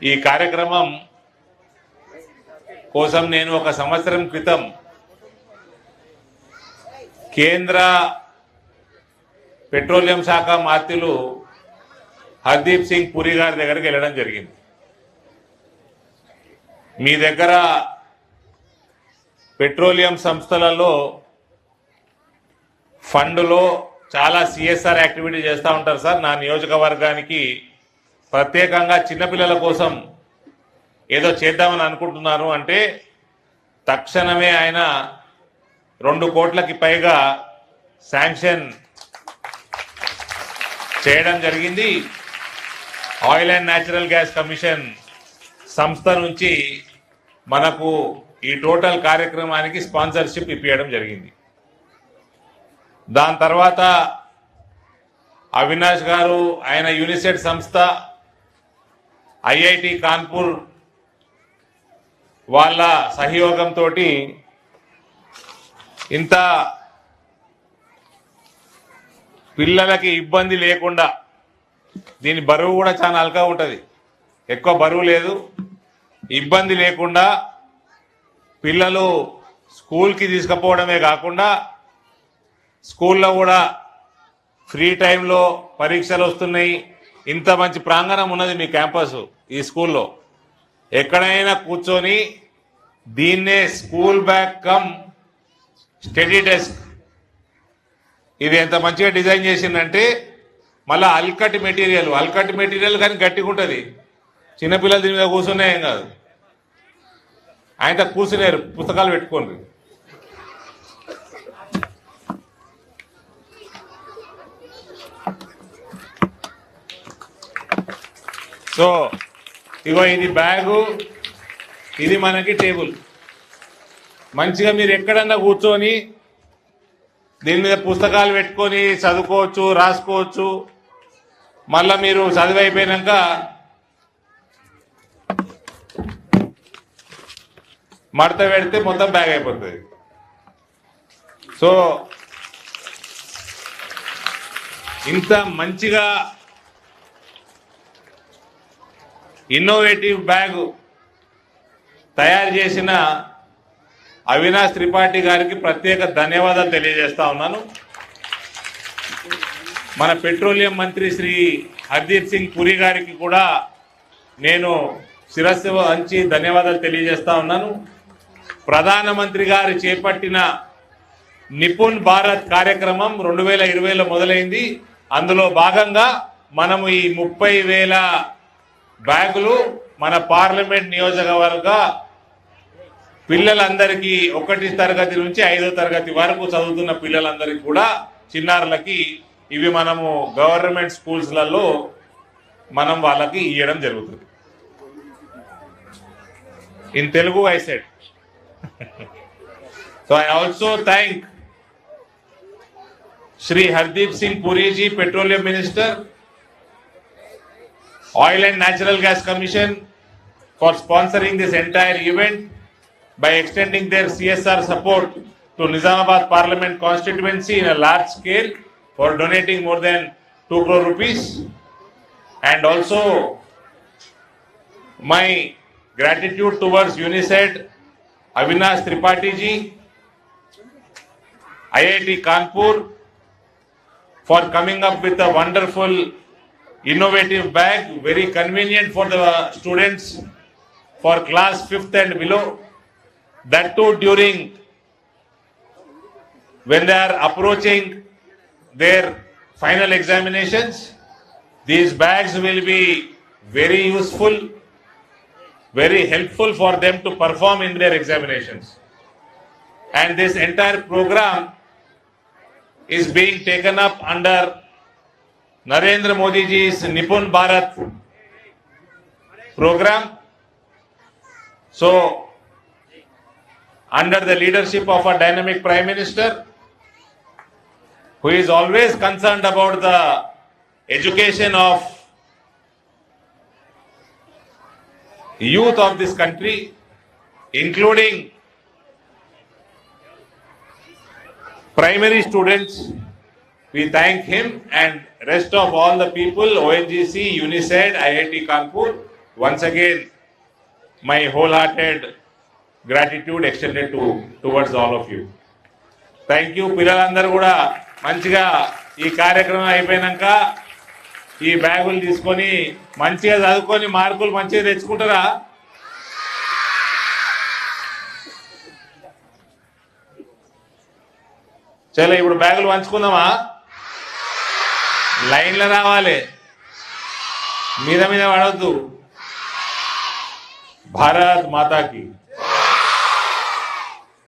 ఈ కార్యక్రమం కోసం నేను ఒక సంవత్సరం క్రితం కేంద్ర పెట్రోలియం శాఖ మంత్రులు హర్దీప్ సింగ్ పురి గారి దగ్గరికి వెళ్ళడం జరిగింది. మీ దగ్గర పెట్రోలియం సంస్థలలో ఫండ్లో చాలా సిఎస్ఆర్ యాక్టివిటీ చేస్తూ ఉంటారు సార్. నా నియోజకవర్గానికి ప్రత్యేకంగా చిన్నపిల్లల కోసం ఏదో చేద్దామని అనుకుంటున్నారు అంటే తక్షణమే ఆయన 2 కోట్లకి పైగా శాంక్షన్ చేయడం జరిగింది. Oil and natural gas commission సంస్థ నుంచి మనకు ఈ టోటల్ కార్యక్రమానికి స్పాన్సర్షిప్ ఇప్పించడం జరిగింది. దాని తర్వాత అవినాష్ గారు ఆయన యూనిసెట్ సంస్థ ఐఐటి కాన్పూర్ వాళ్ళ సహయోగంతో ఇంత పిల్లలకి ఇబ్బంది లేకుండా, దీని బరువు కూడా చాలా అల్కా ఉంటుంది, ఎక్కువ బరువు లేదు, ఇబ్బంది లేకుండా పిల్లలు స్కూల్కి తీసుకుపోవడమే కాకుండా స్కూల్లో కూడా ఫ్రీ టైంలో పరీక్షలు వస్తున్నాయి. ఇంత మంచి ప్రాంగణం ఉన్నది మీ క్యాంపస్. ఈ స్కూల్లో ఎక్కడైనా కూర్చొని దీన్నే school bag come study desk, ఇది ఎంత మంచిగా డిజైన్ చేసిందంటే మళ్ళీ అల్కట్ మెటీరియల్ కానీ గట్టిగా ఉంటుంది. చిన్నపిల్లలు దీని మీద కూర్చున్నాయేం కాదు, ఆయన కూర్చునేరు, పుస్తకాలు పెట్టుకోండి. సో ఇగో ఇది బ్యాగు, ఇది మనకి టేబుల్. మంచిగా మీరు ఎక్కడన్నా కూర్చొని దీని మీద పుస్తకాలు పెట్టుకొని చదువుకోవచ్చు, రాసుకోవచ్చు. మళ్ళా మీరు చదివి అయిపోయినాక మడత పెడితే మొత్తం బ్యాగ్ అయిపోతుంది. సో ఇంత మంచిగా ఇన్నోవేటివ్ బ్యాగ్ తయారు చేసిన అవినాష్ త్రిపాఠి గారికి ప్రత్యేక ధన్యవాదాలు తెలియజేస్తా ఉన్నాను. మన పెట్రోలియం మంత్రి శ్రీ హర్దీప్ సింగ్ పురి గారికి కూడా నేను శిరస్సు వంచి ధన్యవాదాలు తెలియజేస్తా ఉన్నాను. ప్రధానమంత్రి గారు చేపట్టిన నిపుణ్ భారత్ కార్యక్రమం 2020లో మొదలైంది. అందులో భాగంగా మనము ఈ 30,000 బ్యాగులు మన పార్లమెంట్ నియోజకవర్గ పిల్లలందరికీ 1వ తరగతి నుంచి 5వ తరగతి వరకు చదువుతున్న పిల్లలందరికీ కూడా, చిన్నారులకి ఇవి మనము గవర్నమెంట్ స్కూల్స్లలో మనం వాళ్ళకి ఇవ్వడం జరుగుతుంది. In Telugu I said. So I also thank Shri Hardeep Singh Puri ji, petroleum minister, Oil and Natural Gas Commission for sponsoring this entire event by extending their CSR support to Nizamabad Parliament constituency in a large scale for donating more than 2 crore rupees. And also my gratitude towards UNICEF, Avinash Tripathi ji, IIT Kanpur for coming up with a wonderful innovative bag, very convenient for the students for class 5th and below. That too during when they are approaching their final examinations, these bags will be very useful, very helpful for them to perform in their examinations. And this entire program is being taken up under Narendra Modi ji's Nipun Bharat program. So, under the leadership of a dynamic Prime Minister, who is always concerned about the education of youth of this country, including primary students, we thank him and rest of all the people, ONGC, UNICEF, IIT Kanpur, once again my wholehearted gratitude extended towards all of you. Thank you. పిల్లలందరూ కూడా మంచిగా ఈ కార్యక్రమం అయిపోయినాక ఈ బ్యాగులు తీసుకొని మంచిగా చదువుకొని మార్కులు మంచిగా తెచ్చుకుంటారా? చలో ఇప్పుడు బ్యాగులు పంచుకుందామా? లైన్లో రావాలి, మీద మీద పడవద్దు. భారత్ మాతాకి